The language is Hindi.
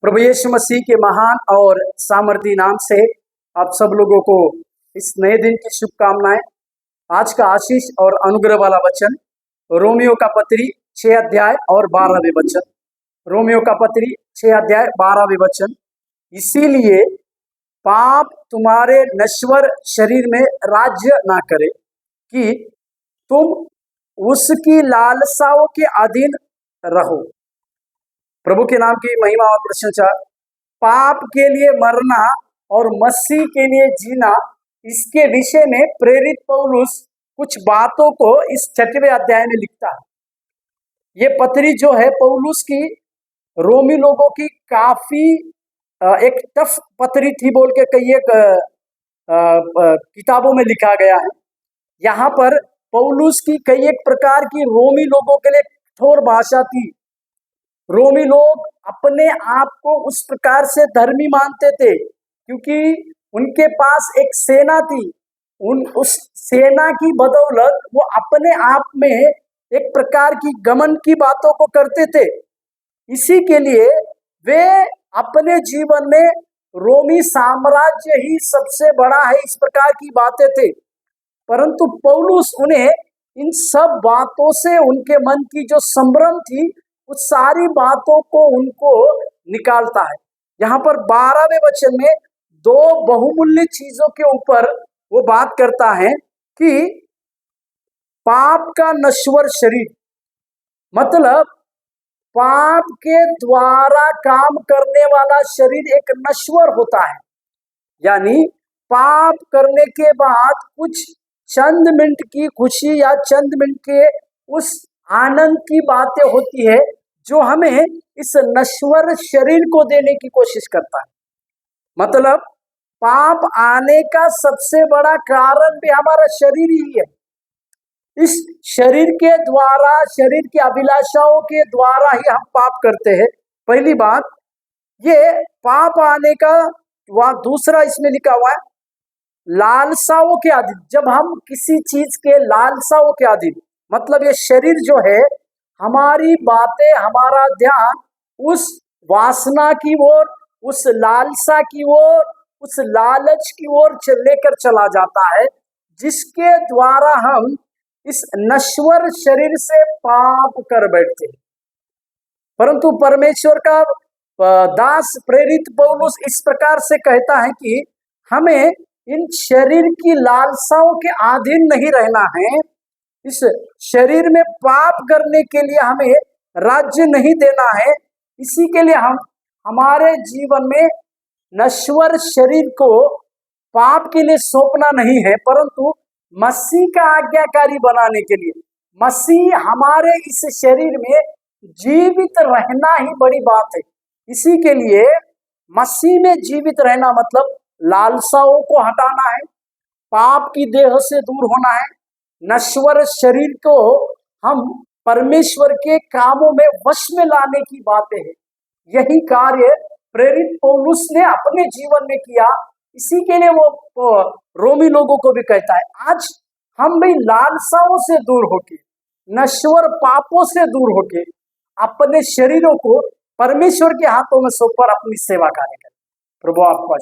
प्रभु यीशु मसीह के महान और सामर्थी नाम से आप सब लोगों को इस नए दिन की शुभकामनाएं। आज का आशीष और अनुग्रह वाला वचन रोमियो का पत्री 6 अध्याय और 12वें वचन। रोमियो का पत्री 6 अध्याय 12वें वचन। इसीलिए पाप तुम्हारे नश्वर शरीर में राज्य ना करे कि तुम उसकी लालसाओं के अधीन रहो। प्रभु के नाम की महिमा और प्रशंसा। पाप के लिए मरना और मसीह के लिए जीना, इसके विषय में प्रेरित पौलुस कुछ बातों को इस 6वें अध्याय में लिखता है। ये पत्री जो है पौलुस की रोमी लोगों की काफी एक टफ पत्री थी बोल के कई एक किताबों में लिखा गया है। यहाँ पर पौलुस की कई एक प्रकार की रोमी लोगों के लिए कठोर भाषा थी। रोमी लोग अपने आप को उस प्रकार से धर्मी मानते थे क्योंकि उनके पास एक सेना थी। उस सेना की बदौलत वो अपने आप में एक प्रकार की घमंड की बातों को करते थे। इसी के लिए वे अपने जीवन में रोमी साम्राज्य ही सबसे बड़ा है, इस प्रकार की बातें थे। परंतु पौलुस उन्हें इन सब बातों से उनके मन की जो संभ्रम थी उस सारी बातों को उनको निकालता है। यहाँ पर 12वें वचन में दो बहुमूल्य चीजों के ऊपर वो बात करता है कि पाप का नश्वर शरीर, मतलब पाप के द्वारा काम करने वाला शरीर एक नश्वर होता है। यानी पाप करने के बाद कुछ चंद मिनट की खुशी या चंद मिनट के उस आनंद की बातें होती है जो हमें इस नश्वर शरीर को देने की कोशिश करता है। मतलब पाप आने का सबसे बड़ा कारण भी हमारा शरीर ही है। इस शरीर के द्वारा, शरीर की अभिलाषाओं के द्वारा ही हम पाप करते हैं। पहली बात ये पाप आने का, वहां दूसरा इसमें लिखा हुआ है लालसाओं के अधीन। जब हम किसी चीज के लालसाओं के अधीन, मतलब ये शरीर जो है, हमारी बातें, हमारा ध्यान उस वासना की ओर, उस लालसा की ओर, उस लालच की ओर लेकर चला जाता है, जिसके द्वारा हम इस नश्वर शरीर से पाप कर बैठते हैं। परंतु परमेश्वर का दास प्रेरित पौलुस इस प्रकार से कहता है कि हमें इन शरीर की लालसाओं के अधीन नहीं रहना है। इस शरीर में पाप करने के लिए हमें राज्य नहीं देना है। इसी के लिए हम हमारे जीवन में नश्वर शरीर को पाप के लिए सौंपना नहीं है, परंतु मसीह का आज्ञाकारी बनाने के लिए, मसीह हमारे इस शरीर में जीवित रहना ही बड़ी बात है। इसी के लिए मसीह में जीवित रहना मतलब लालसाओं को हटाना है, पाप की देह से दूर होना है, नश्वर शरीर को हम परमेश्वर के कामों में वश में लाने की बातें हैं। यही कार्य प्रेरित पौलुस ने अपने जीवन में किया। इसी के लिए वो रोमी लोगों को भी कहता है आज हम भी लालसाओं से दूर होके, नश्वर पापों से दूर होके अपने शरीरों को परमेश्वर के हाथों में सौंपकर अपनी सेवा कार्य करें। प्रभु आपको